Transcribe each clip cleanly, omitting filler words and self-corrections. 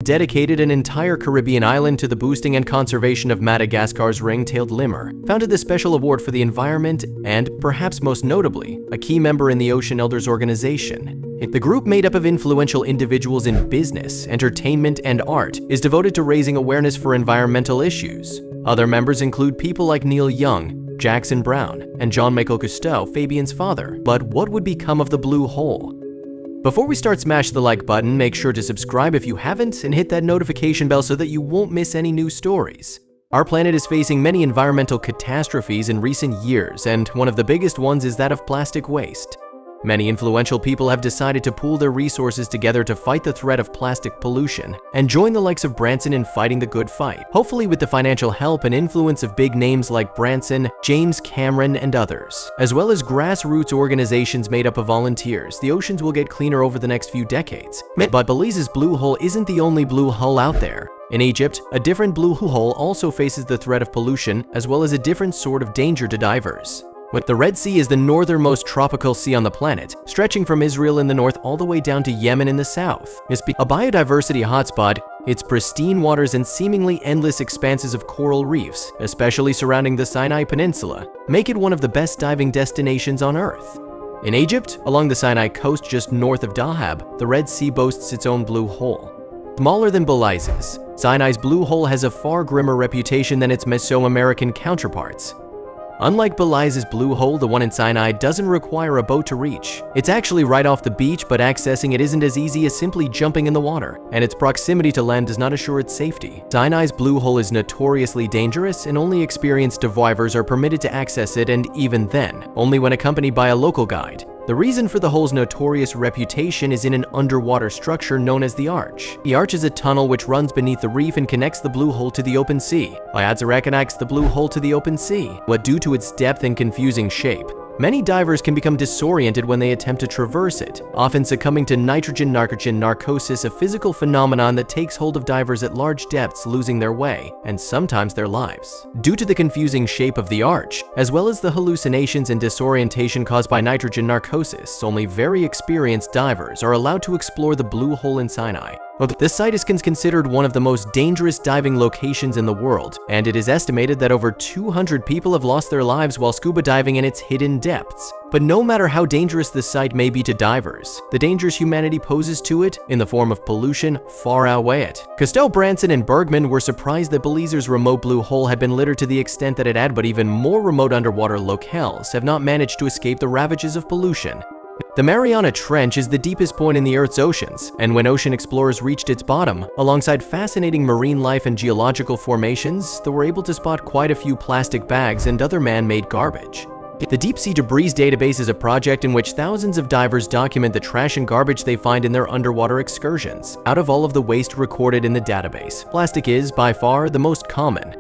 dedicated an entire Caribbean island to the boosting and conservation of Madagascar's ring-tailed lemur, founded the Special Award for the Environment, and, perhaps most notably, a key member in the Ocean Elders organization. The group, made up of influential individuals in business, entertainment, and art, is devoted to raising awareness for environmental issues. Other members include people like Neil Young, Jackson Browne, and Jean-Michel Cousteau, Fabian's father. But what would become of the blue hole? Before we start, smash the like button, make sure to subscribe if you haven't, and hit that notification bell so that you won't miss any new stories. Our planet is facing many environmental catastrophes in recent years, and one of the biggest ones is that of plastic waste. Many influential people have decided to pool their resources together to fight the threat of plastic pollution and join the likes of Branson in fighting the good fight. Hopefully with the financial help and influence of big names like Branson, James Cameron, and others, as well as grassroots organizations made up of volunteers, the oceans will get cleaner over the next few decades. But Belize's blue hole isn't the only blue hole out there. In Egypt, a different blue hole also faces the threat of pollution as well as a different sort of danger to divers. The Red Sea is the northernmost tropical sea on the planet, stretching from Israel in the north all the way down to Yemen in the south. It's a biodiversity hotspot. Its pristine waters and seemingly endless expanses of coral reefs, especially surrounding the Sinai Peninsula, make it one of the best diving destinations on Earth. In Egypt, along the Sinai coast just north of Dahab, the Red Sea boasts its own blue hole. Smaller than Belize's, Sinai's blue hole has a far grimmer reputation than its Mesoamerican counterparts. Unlike Belize's blue hole, the one in Sinai doesn't require a boat to reach. It's actually right off the beach, but accessing it isn't as easy as simply jumping in the water, and its proximity to land does not assure its safety. Sinai's blue hole is notoriously dangerous, and only experienced divers are permitted to access it, and even then, only when accompanied by a local guide. The reason for the hole's notorious reputation is in an underwater structure known as the Arch. The Arch is a tunnel which runs beneath the reef and connects the blue hole to the open sea. Ayadzarek connects the blue hole to the open sea, but due to its depth and confusing shape, many divers can become disoriented when they attempt to traverse it, often succumbing to nitrogen narcosis, a physical phenomenon that takes hold of divers at large depths, losing their way, and sometimes their lives. Due to the confusing shape of the Arch, as well as the hallucinations and disorientation caused by nitrogen narcosis, only very experienced divers are allowed to explore the blue hole in Sinai. This site is considered one of the most dangerous diving locations in the world, and it is estimated that over 200 people have lost their lives while scuba diving in its hidden depths. But no matter how dangerous this site may be to divers, the dangers humanity poses to it, in the form of pollution, far outweigh it. Cousteau, Branson, and Bergman were surprised that Belize's remote blue hole had been littered to the extent that it had, but even more remote underwater locales have not managed to escape the ravages of pollution. The Mariana Trench is the deepest point in the Earth's oceans, and when ocean explorers reached its bottom, alongside fascinating marine life and geological formations, they were able to spot quite a few plastic bags and other man-made garbage. The Deep Sea Debris Database is a project in which thousands of divers document the trash and garbage they find in their underwater excursions. Out of all of the waste recorded in the database, plastic is, by far, the most common.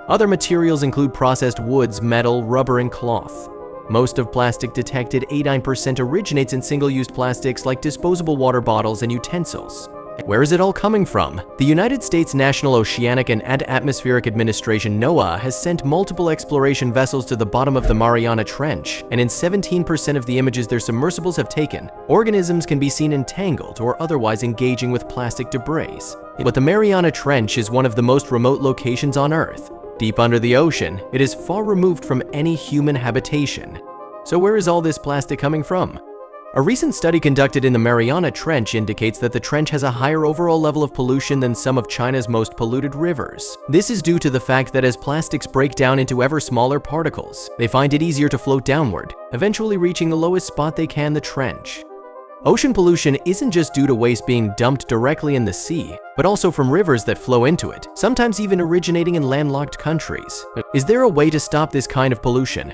Other materials include processed woods, metal, rubber, and cloth. Most of plastic detected, 89%, originates in single-use plastics like disposable water bottles and utensils. Where is it all coming from? The United States National Oceanic and Atmospheric Administration, NOAA, has sent multiple exploration vessels to the bottom of the Mariana Trench, and in 17% of the images their submersibles have taken, organisms can be seen entangled or otherwise engaging with plastic debris. But the Mariana Trench is one of the most remote locations on Earth. Deep under the ocean, it is far removed from any human habitation. So where is all this plastic coming from? A recent study conducted in the Mariana Trench indicates that the trench has a higher overall level of pollution than some of China's most polluted rivers. This is due to the fact that as plastics break down into ever smaller particles, they find it easier to float downward, eventually reaching the lowest spot they can, the trench. Ocean pollution isn't just due to waste being dumped directly in the sea, but also from rivers that flow into it, sometimes even originating in landlocked countries. Is there a way to stop this kind of pollution?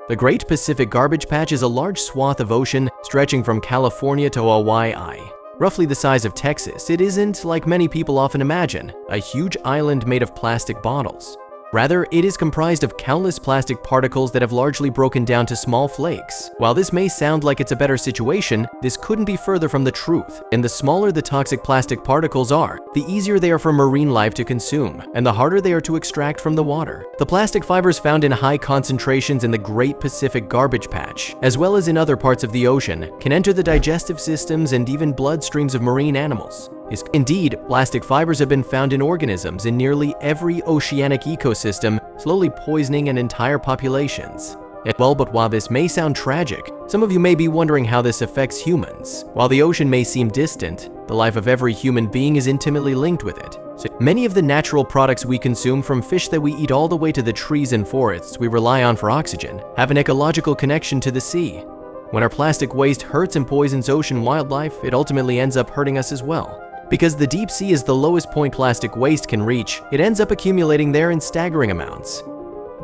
The Great Pacific Garbage Patch is a large swath of ocean stretching from California to Hawaii. Roughly the size of Texas, it isn't, like many people often imagine, a huge island made of plastic bottles. Rather, it is comprised of countless plastic particles that have largely broken down to small flakes. While this may sound like it's a better situation, this couldn't be further from the truth. And the smaller the toxic plastic particles are, the easier they are for marine life to consume, and the harder they are to extract from the water. The plastic fibers found in high concentrations in the Great Pacific Garbage Patch, as well as in other parts of the ocean, can enter the digestive systems and even bloodstreams of marine animals. is indeed, plastic fibers have been found in organisms in nearly every oceanic ecosystem, slowly poisoning an entire populations. Well, but while this may sound tragic, some of you may be wondering how this affects humans. While the ocean may seem distant, the life of every human being is intimately linked with it. So many of the natural products we consume, from fish that we eat all the way to the trees and forests we rely on for oxygen, have an ecological connection to the sea. When our plastic waste hurts and poisons ocean wildlife, it ultimately ends up hurting us as well. Because the deep sea is the lowest point plastic waste can reach, it ends up accumulating there in staggering amounts.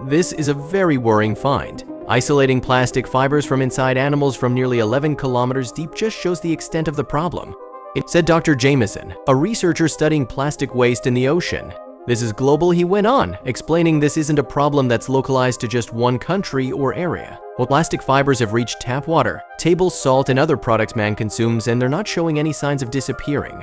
This is a very worrying find. Isolating plastic fibers from inside animals from nearly 11 kilometers deep just shows the extent of the problem. It said Dr. Jameson, a researcher studying plastic waste in the ocean. This is global, he went on, explaining this isn't a problem that's localized to just one country or area. Well, plastic fibers have reached tap water, table salt, and other products man consumes, and they're not showing any signs of disappearing.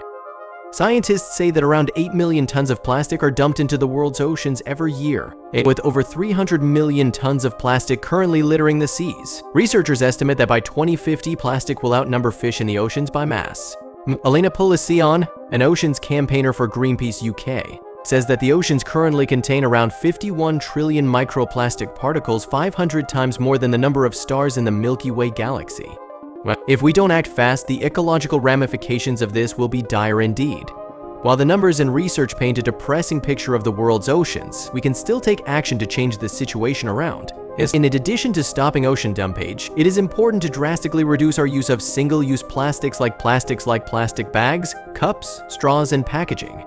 Scientists say that around 8 million tons of plastic are dumped into the world's oceans every year, with over 300 million tons of plastic currently littering the seas. Researchers estimate that by 2050, plastic will outnumber fish in the oceans by mass. Elena Polisian, an oceans campaigner for Greenpeace UK, says that the oceans currently contain around 51 trillion microplastic particles, 500 times more than the number of stars in the Milky Way galaxy. If we don't act fast, the ecological ramifications of this will be dire indeed. While the numbers and research paint a depressing picture of the world's oceans, we can still take action to change the situation around. In addition to stopping ocean dumpage, it is important to drastically reduce our use of single-use plastics like plastic bags, cups, straws, and packaging.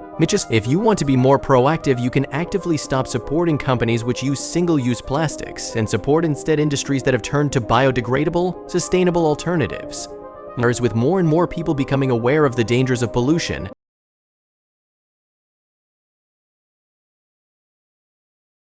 If you want to be more proactive, you can actively stop supporting companies which use single-use plastics and support instead industries that have turned to biodegradable, sustainable alternatives. With more and more people becoming aware of the dangers of pollution,